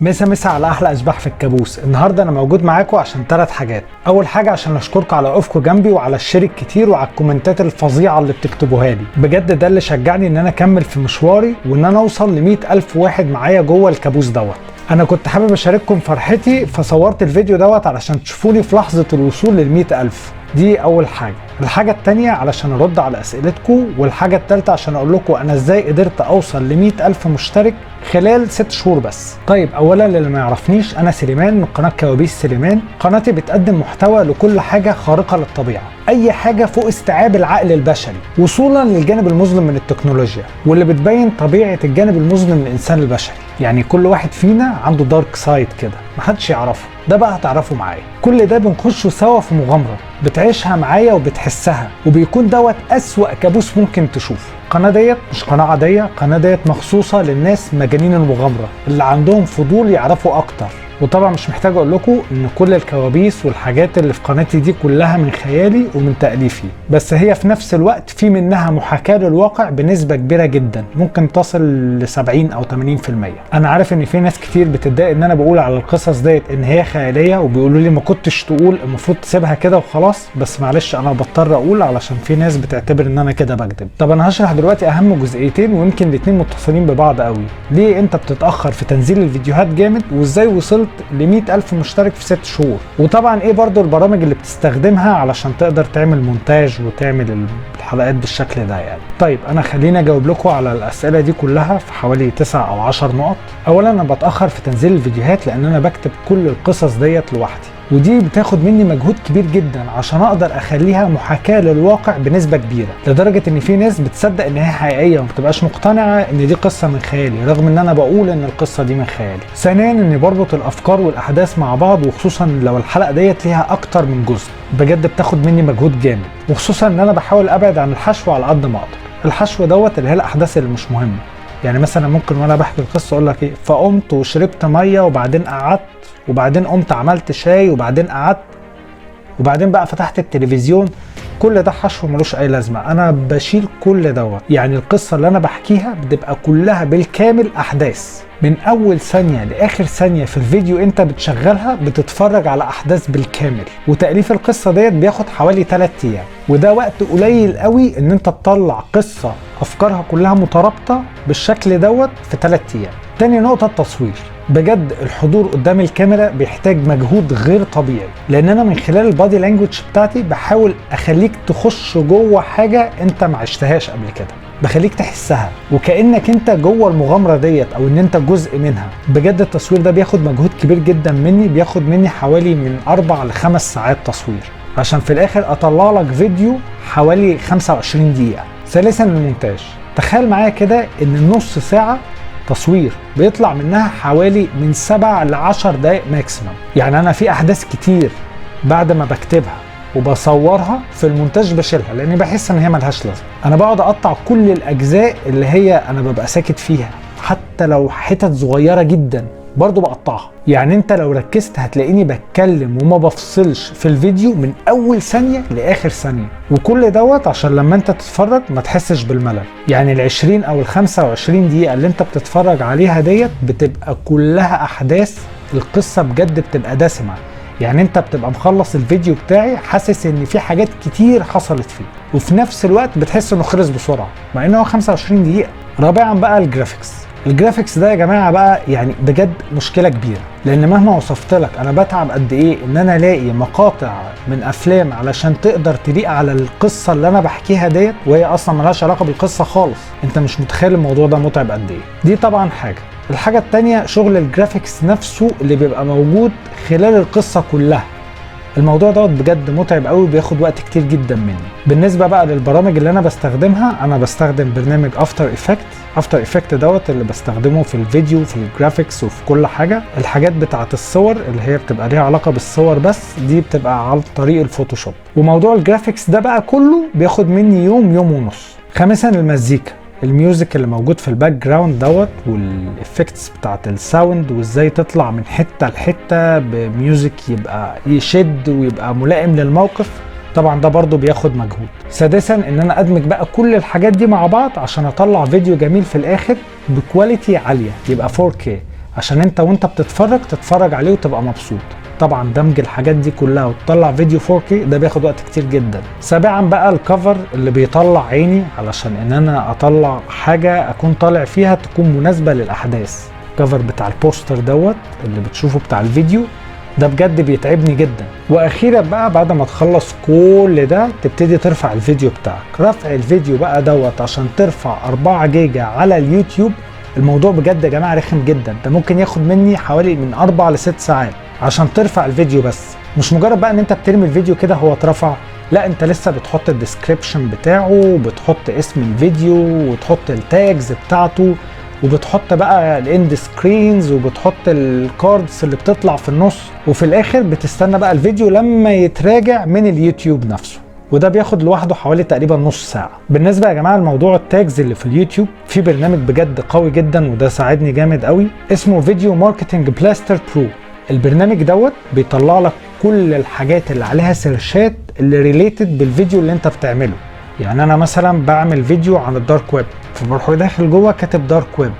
مسا على احلى اشباح في الكابوس. النهارده انا موجود معاكم عشان 3 حاجات. اول حاجه عشان اشكركم على وقوفكم جنبي وعلى الشير الكتير وعلى الكومنتات الفظيعه اللي بتكتبوها لي، بجد ده اللي شجعني ان انا اكمل في مشواري وان انا اوصل ل 100,000 واحد معايا جوه الكابوس دوت. انا كنت حابب اشارككم فرحتي فصورت الفيديو دوت علشان تشوفوني في لحظه الوصول لل 100,000. دي اول حاجه. الحاجه الثانيه علشان ارد على اسئلتكم، والحاجه الثالثه عشان اقول لكم انا ازاي قدرت اوصل ل 100,000 مشترك خلال 6 شهور بس. طيب اولا للي ما يعرفنيش، انا سليمان من قناه كوابيس سليمان. قناتي بتقدم محتوى لكل حاجه خارقه للطبيعه، اي حاجه فوق استيعاب العقل البشري وصولا للجانب المظلم من التكنولوجيا، واللي بتبين طبيعه الجانب المظلم من الانسان البشري. يعني كل واحد فينا عنده دارك سايد كده محدش يعرفه، ده بقى هتعرفه معايا. كل ده بنخشه سوا في مغامره بتعيشها معايا وبتحسها، وبيكون دوت اسوأ كابوس ممكن تشوفه. القناه ديت مش قناه عاديه، القناه ديت مخصوصه للناس مجانين المغامره اللي عندهم فضول يعرفوا اكتر. وطبعا مش محتاج اقول لكم ان كل الكوابيس والحاجات اللي في قناتي دي كلها من خيالي ومن تأليفي، بس هي في نفس الوقت في منها محاكاة للواقع بنسبة كبيرة جدا، ممكن تصل ل 70 او 80%. انا عارف ان في ناس كتير بتتضايق ان انا بقول على القصص ديت ان هي خيالية، وبيقولوا لي ما كنتش تقول، المفروض تسيبها كده وخلاص. بس معلش انا بضطر اقول علشان في ناس بتعتبر ان انا كده بكذب. طب انا هشرح دلوقتي اهم جزئيتين ويمكن الاتنين متصلين ببعض قوي. ليه انت بتتأخر في تنزيل الفيديوهات جامد، وازاي وصلت ل 100,000 مشترك في 6 شهور، وطبعا ايه برضو البرامج اللي بتستخدمها علشان تقدر تعمل مونتاج وتعمل الحلقات بالشكل ده يعني. طيب انا خليني اجاوب لكم على الاسئله دي كلها في حوالي 9 أو 10 نقط. اولا انا بتاخر في تنزيل الفيديوهات لان انا بكتب كل القصص ديت لوحدي، ودي بتاخد مني مجهود كبير جدا عشان اقدر اخليها محاكاة للواقع بنسبة كبيرة، لدرجة ان في ناس بتصدق ان هي حقيقية وما بتبقاش مقتنعة ان دي قصة من خيالي، رغم ان انا بقول ان القصة دي من خيالي. ثانيا اني بربط الافكار والاحداث مع بعض، وخصوصا لو الحلقة ديت ليها اكتر من جزء، بجد بتاخد مني مجهود جامد. وخصوصا ان انا بحاول ابعد عن الحشو على قد ما اقدر. الحشو دوت اللي هي الاحداث اللي مش مهمة. يعني مثلا ممكن وانا بحكي القصة اقول لك ايه، فقمت وشربت مية وبعدين قعدت، وبعدين قمت عملت شاي وبعدين قعدت، وبعدين بقى فتحت التلفزيون. كل ده حشو ملوش اي لازمه، انا بشيل كل دوت. يعني القصه اللي انا بحكيها بتبقى كلها بالكامل احداث، من اول ثانيه لاخر ثانيه في الفيديو انت بتشغلها بتتفرج على احداث بالكامل. وتاليف القصه ديت بياخد حوالي 3 ايام، وده وقت قليل قوي ان انت تطلع قصه افكارها كلها مترابطه بالشكل دوت في 3 ايام. تاني نقطه التصوير. بجد الحضور قدام الكاميرا بيحتاج مجهود غير طبيعي، لان انا من خلال البادي لانجوج بتاعتي بحاول اخليك تخش جوه حاجه انت ما عشتهاش قبل كده، بخليك تحسها وكانك انت جوه المغامره ديت او ان انت جزء منها. بجد التصوير ده بياخد مجهود كبير جدا مني، بياخد مني حوالي من 4 ل 5 ساعات تصوير عشان في الاخر اطلع لك فيديو حوالي 25 دقيقه. ثالثا المونتاج. تخيل معايا كده ان النص ساعه تصوير بيطلع منها حوالي من 7 ل 10 دقايق ماكسيمم. يعني انا في احداث كتير بعد ما بكتبها وبصورها في المونتاج بشيلها لاني بحس ان هي ملهاش لازمه. انا بقعد اقطع كل الاجزاء اللي هي انا ببقى ساكت فيها، حتى لو حتت صغيره جدا برضو بقطعها. يعني انت لو ركزت هتلاقيني بتكلم وما بفصلش في الفيديو من اول ثانية لاخر ثانية، وكل دوت عشان لما انت تتفرج ما تحسش بالملل. يعني 20 او 25 دقيقة اللي انت بتتفرج عليها ديت بتبقى كلها احداث. القصة بجد بتبقى دسمة، يعني انت بتبقى مخلص الفيديو بتاعي حاسس ان في حاجات كتير حصلت فيه، وفي نفس الوقت بتحس انه خلص بسرعة مع انه 25 دقيقة. رابعا بقى الجرافيكس. الجرافيكس ده يا جماعه بقى يعني بجد مشكله كبيره، لان مهما وصفت لك انا بتعب قد ايه ان انا الاقي مقاطع من افلام علشان تقدر تليق على القصه اللي انا بحكيها ديت، وهي اصلا ملهاش علاقه بالقصه خالص. انت مش متخيل الموضوع ده متعب قد ايه. دي طبعا حاجه. الحاجه الثانيه شغل الجرافيكس نفسه اللي بيبقى موجود خلال القصه كلها. الموضوع دوت بجد متعب قوي وبياخد وقت كتير جدا مني. بالنسبه بقى للبرامج اللي انا بستخدمها، انا بستخدم برنامج افتر افكت دوت اللي بستخدمه في الفيديو في الجرافيكس وفي كل حاجه. الحاجات بتاعه الصور اللي هي بتبقى ليها علاقه بالصور بس دي بتبقى عن طريق الفوتوشوب. وموضوع الجرافيكس ده بقى كله بياخد مني يوم ونص. خامسا المزيكا. الميوزك اللي موجود في الباك جراوند دوت والافكتس بتاعت الساوند، وازاي تطلع من حته لحته بميوزك يبقى يشد ويبقى ملائم للموقف. طبعا ده برضو بياخد مجهود. سادسا ان انا ادمج بقى كل الحاجات دي مع بعض عشان اطلع فيديو جميل في الاخر بكواليتي عاليه يبقى 4K، عشان انت وانت بتتفرج تتفرج عليه وتبقى مبسوط. طبعا دمج الحاجات دي كلها وتطلع فيديو 4K ده بياخد وقت كتير جدا. سابعا بقى الكفر اللي بيطلع عيني علشان ان انا اطلع حاجة اكون طالع فيها تكون مناسبة للاحداث. الكفر بتاع البوستر دوت اللي بتشوفه بتاع الفيديو ده بجد بيتعبني جدا. واخيرا بقى بعد ما تخلص كل ده تبتدي ترفع الفيديو بتاعك. رفع الفيديو بقى دوت عشان ترفع 4 جيجا على اليوتيوب، الموضوع بجد يا جماعة رخم جدا. ده ممكن ياخد مني حوالي من 4 ل 6 ساعات عشان ترفع الفيديو. بس مش مجرد بقى ان انت بترمي الفيديو كده هو اترفع، لا انت لسه بتحط الديسكريبشن بتاعه وبتحط اسم الفيديو وتحط التاجز بتاعته وبتحط بقى الاند سكرينز وبتحط الكاردز اللي بتطلع في النص، وفي الاخر بتستنى بقى الفيديو لما يتراجع من اليوتيوب نفسه، وده بياخد لوحده حوالي تقريبا نص ساعة. بالنسبة يا جماعة لموضوع التاجز اللي في اليوتيوب، في برنامج بجد قوي جدا وده ساعدني جامد قوي اسمه فيديو ماركتنج بلاستر برو. البرنامج دوت بيطلع لك كل الحاجات اللي عليها سيرشات اللي ريليتد بالفيديو اللي انت بتعمله. يعني انا مثلا بعمل فيديو عن الدارك ويب، فبروح داخل جوه كاتب دارك ويب،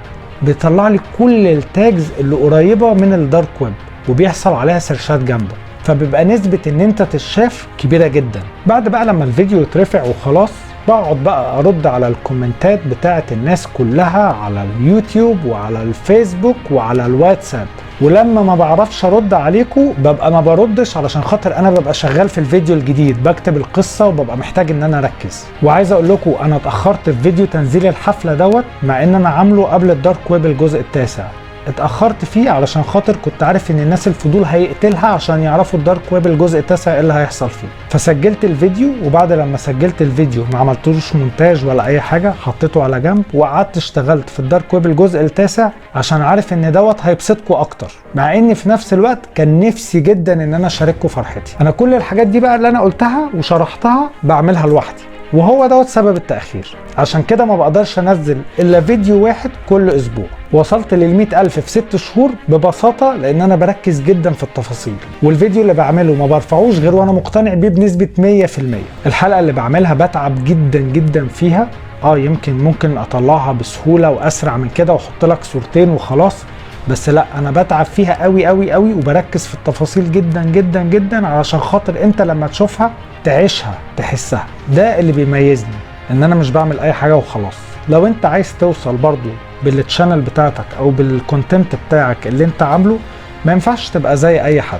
بيطلع لي كل التاجز اللي قريبة من الدارك ويب وبيحصل عليها سيرشات جامدة، فبيبقى نسبة ان انت تتشاف كبيرة جدا. بعد بقى لما الفيديو يترفع وخلاص بقعد بقى ارد على الكومنتات بتاعة الناس كلها على اليوتيوب وعلى الفيسبوك وعلى الواتساب، ولما ما بعرفش ارد عليكم ببقى ما بردش علشان خاطر انا ببقى شغال في الفيديو الجديد بكتب القصة وببقى محتاج ان انا اركز. وعايز اقول لكم انا اتأخرت في فيديو تنزيل الحفلة دوت مع ان انا عامله قبل الدارك ويب الجزء التاسع. اتأخرت فيه علشان خاطر كنت عارف ان الناس الفضول هيقتلها عشان يعرفوا الدارك ويب الجزء التاسع ايه اللي هيحصل فيه، فسجلت الفيديو. وبعد لما سجلت الفيديو ما عملتوش مونتاج ولا اي حاجة، حطيته على جنب وقعدت اشتغلت في الدارك ويب الجزء التاسع عشان عارف ان دوت هيبسطكم اكتر، مع اني في نفس الوقت كان نفسي جدا ان انا اشارككم فرحتي. انا كل الحاجات دي بقى اللي انا قلتها وشرحتها بعملها لوحدي، وهو دوت سبب التأخير. عشان كده ما بقدرش انزل الا فيديو واحد كل اسبوع. وصلت لل100,000 في 6 شهور ببساطة لان انا بركز جدا في التفاصيل، والفيديو اللي بعمله ما برفعوش غير وانا مقتنع بيه بنسبة 100%. الحلقة اللي بعملها بتعب جدا جدا فيها، يمكن ممكن اطلعها بسهولة واسرع من كده واحط لك صورتين وخلاص، بس لا انا بتعب فيها قوي قوي قوي وبركز في التفاصيل جدا جدا جدا علشان خاطر انت لما تشوفها تعيشها تحسها. ده اللي بيميزني، ان انا مش بعمل اي حاجة وخلاص. لو انت عايز توصل برضو بالتشانل بتاعتك او بالكونتنت بتاعك اللي انت عامله، ما ينفعش تبقى زي اي حد.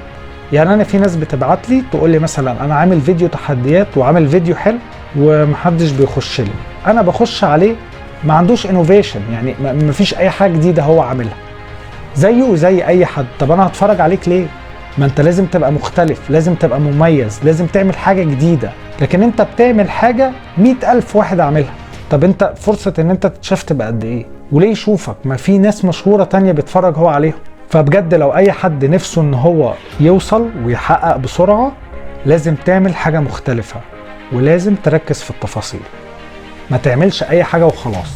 يعني انا في ناس بتبعت لي تقول لي مثلا انا عامل فيديو تحديات وعامل فيديو حلو ومحدش بيخش لي، انا بخش عليه ما عندوش انوفيشن، يعني ما فيش اي حاجة جديدة هو عاملها زيه وزي اي حد. طب انا هتفرج عليك ليه؟ ما انت لازم تبقى مختلف، لازم تبقى مميز، لازم تعمل حاجة جديدة. لكن انت بتعمل حاجة 100,000 واحد عاملها، طب انت فرصة ان انت تتشاف تبقى قد ايه؟ وليه يشوفك؟ ما في ناس مشهورة تانية بيتفرج هو عليهم. فبجد لو اي حد نفسه ان هو يوصل ويحقق بسرعة لازم تعمل حاجة مختلفة، ولازم تركز في التفاصيل. ما تعملش اي حاجة وخلاص،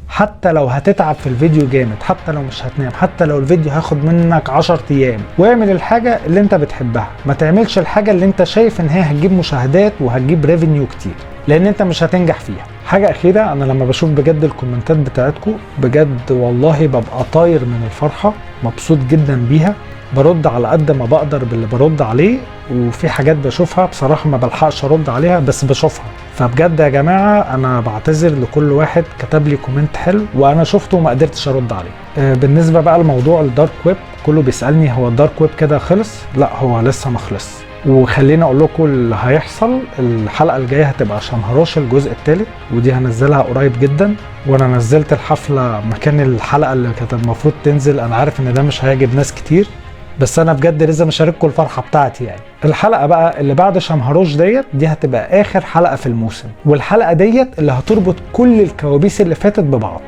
حتى لو هتتعب في الفيديو جامد، حتى لو مش هتنام، حتى لو الفيديو هياخد منك 10 ايام، واعمل الحاجة اللي انت بتحبها. ما تعملش الحاجة اللي انت شايف ان هي هتجيب مشاهدات وهتجيب ريفينيو كتير، لان انت مش هتنجح فيها. حاجة اخيرة، انا لما بشوف بجد الكومنتات بتاعتكم بجد والله ببقى طاير من الفرحة، مبسوط جدا بيها. برد على قد ما بقدر باللي برد عليه، وفي حاجات بشوفها بصراحة ما بلحقش ارد عليها بس بشوفها. فبجد يا جماعة انا بعتذر لكل واحد كتب لي كومنت حلو وانا شفته وما قدرتش ارد عليه. بالنسبة بقى لموضوع الدارك ويب، كله بيسألني هو الدارك ويب كده خلص؟ لا، هو لسه ما خلص. وخلينا اقول لكم اللي هيحصل. الحلقة الجاية هتبقى شمهروش الجزء الثالث، ودي هنزلها قريب جدا. وانا نزلت الحفلة مكان الحلقة اللي كانت المفروض تنزل. انا عارف ان ده مش هيعجب ناس كتير، بس انا بجد لازم اشارككم الفرحه بتاعتي. يعني الحلقه بقى اللي بعد شمهروش دي هتبقى اخر حلقه في الموسم، والحلقه اللي هتربط كل الكوابيس اللي فاتت ببعض.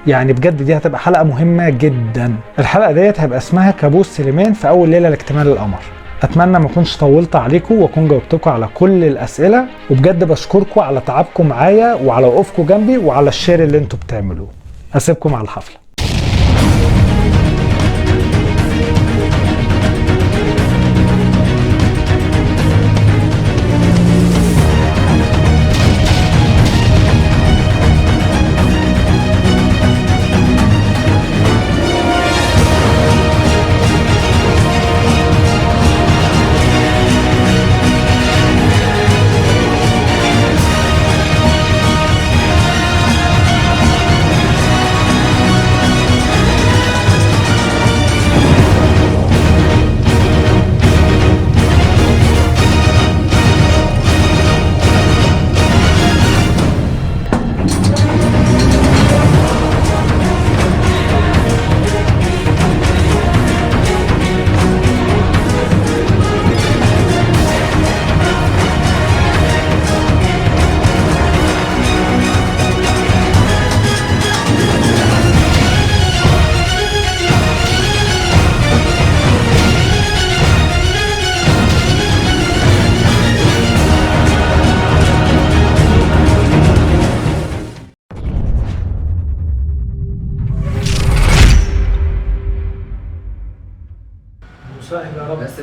يعني بجد دي هتبقى حلقه مهمه جدا. الحلقه هيبقى اسمها كابوس سليمان في اول ليله لاكتمال القمر. اتمنى ما اكونش طولت عليكم واكون جاوبتكم على كل الاسئله، وبجد بشكركم على تعبكم معايا وعلى وقوفكم جنبي وعلى الشير اللي انتوا بتعملوه. اسيبكم على الحفله.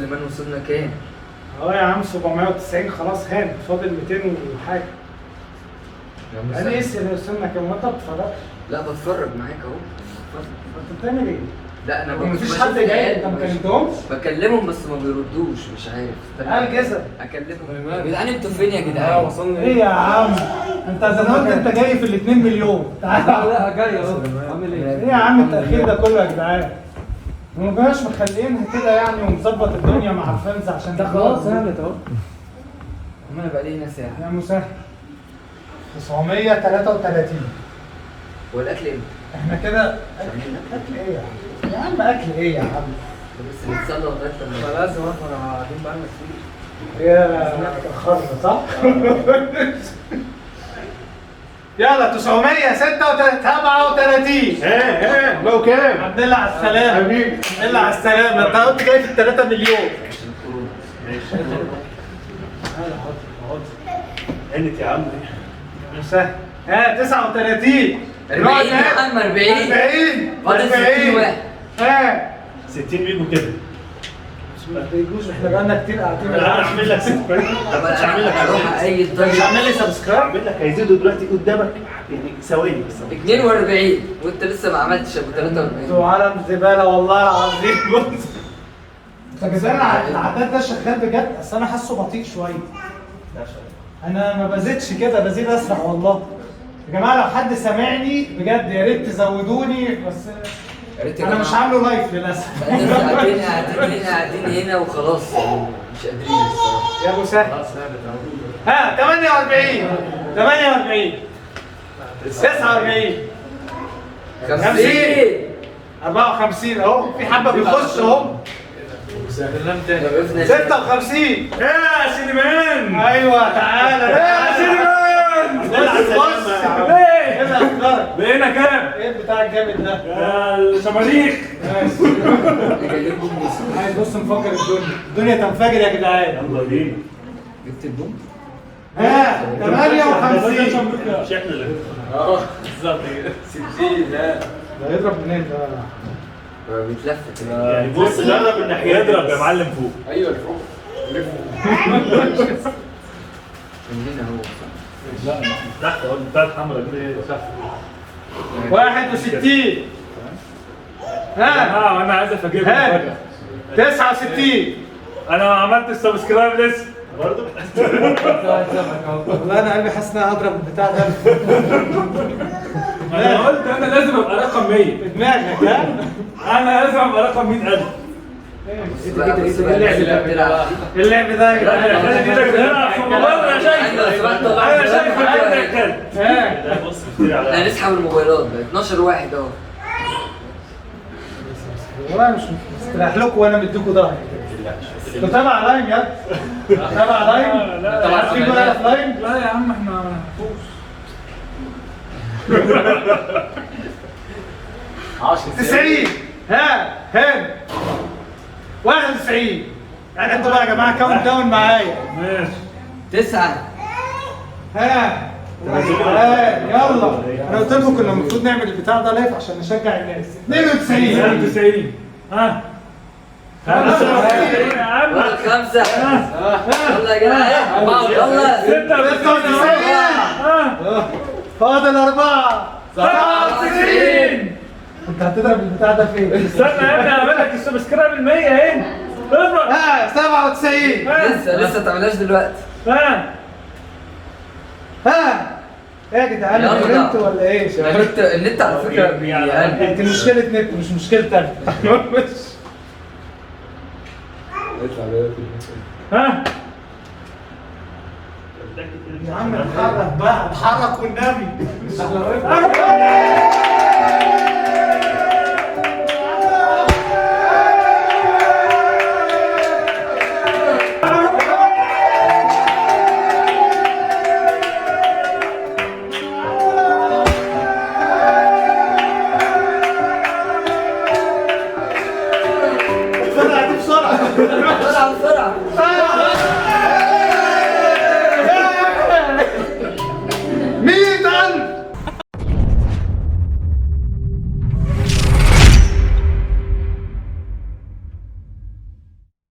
سليمان وصلنا كام؟ اه يا عم 790 خلاص هان فاضل 200 وحاجه. يا عم انا اسال وصلنا كام وانت ما بتتفرجش؟ لا بتفرج معاك اهو. انت بتعمل ايه؟ لا انا مفيش بشوف حد جاي العيال، انت ما كلمتهمش؟ بكلمهم بس ما بيردوش مش عارف. قال جزم. اكلمهم يا جدعان انتوا فين يا جدعان؟ وصلنا ايه يا عم؟ انت زمان انت جاي في ال 2 مليون تعال. لا جاي اهو. عامل ايه؟ ايه يا عم التاخير ده كله يا جدعان؟ ما بقاش مخلينها كده يعني ومظبط الدنيا مع الفانز عشان ده خلاص هانت اهو. انا بقى لي ساعه. يا مسهل 933. هو الاكل امتى؟ احنا كده اكل ايه يا عم؟ يا عم اكل ايه يا عم؟ بس نتصلى لغايه لما فلازم احنا قاعدين بقالنا كتير. يا اتأخرنا صح؟ يلا 937. ايه لو كام؟ الحمد لله على السلامة حبيبي. الحمد لله على السلامة انت قلت جاي في ال 3 مليون. هنت يا عم. مسهل. ها 39. 40 يا عم 40. 40 فاضل 60 واحد. ها 60 بيجوا كده. ما تيجوش احنا بقالنا كتير قاعدين. انا هعمل لك سبسكرايب. طب مش هعمل لك انا هروح اي مش طريق. عامل لي سبسكرايب؟ هعمل لك هيزيدوا دلوقتي قدامك يعني ثواني بس. 42 وانت لسه ما عملتش ابو 43. انتوا عالم زبالة والله العظيم. بص يا جدعان العداد ده شغال بجد بس انا حاسه بطيء شوية. انا ما بزيدش كده بزيد اسرع والله. يا جماعة لو حد سامعني بجد يا ريت تزودوني بس يا ريت يا انا مش جماعة. عامله لايف للاسف. احنا قاعدين هنا وخلاص يعني مش قادرين الصراحه. يا ابو سهل. ها 48 48 49 50 54 اهو في حبه بيخش اهو. وقفنا 56 يا سليمان. ايوه تعالى يا سليمان. بص ايه اللي اخبارك؟ بقينا كام؟ ايه البتاع الجامد ده؟ يا الشماريخ. عايز بص نفكر الدنيا تنفجر يا جدعان. يلا بينا. جبت البوم؟ ها 58 مش احنا اللي اه بالظبط كده 60 لا ده يضرب منين ده؟ بيتلف كده. يعني بص جرب الناحيه يضرب يا معلم فوق. ايوه الفوق من هنا هو لا من تحت اهو بتاعت الحمراء دي صح. 61 ها انا عايز افاجئكم ها بحاجه. 69 انا ما عملتش سبسكرايب لسه برضه. والله انا قلبي حاسس ان انا هضرب البتاع ده انا قلت انا لازم ابقى رقم 100. في دماغك ها؟ انا لازم ابقى رقم 100,000. اللعب ده يا جدعان خلي ايدك هنا في الموبايل. انا شايف انا شايف ايدك كده. ها بص كتير على احنا هنسحب الموبايلات بقى 12 واحد اهو. والله مش مستريح لكم وانا مديكوا ظهري. انتوا تابع لاين يا تابع لاين؟ لا عارفين بقى في لاين؟ لا يا عم احنا ما نحبوش. 90 ها 91 يعني انتوا بقى يا جماعه كاونت داون معايا. ماشي 9 ها يلا انا قلت لكم كنا المفروض نعمل البتاع ده لايف عشان نشجع الناس. 92 92 ها 95 يا عم. ولا 5 يلا يا جدعان 4 يلا 96 ها فاضل 4 97. انت هتضرب البتاع ده فين؟ استنى يا ابني اعمل لك السبسكرايب ال 100 اهي. اضرب. ها 97 لسه تعملهاش دلوقتي. ها ها ايه يا جدعان يلا. انتوا ولا ايه؟ النت على فكره انت مشكلة نت مش مشكلة تانية. ها يا عم اتحرك بقى اتحرك والنبي.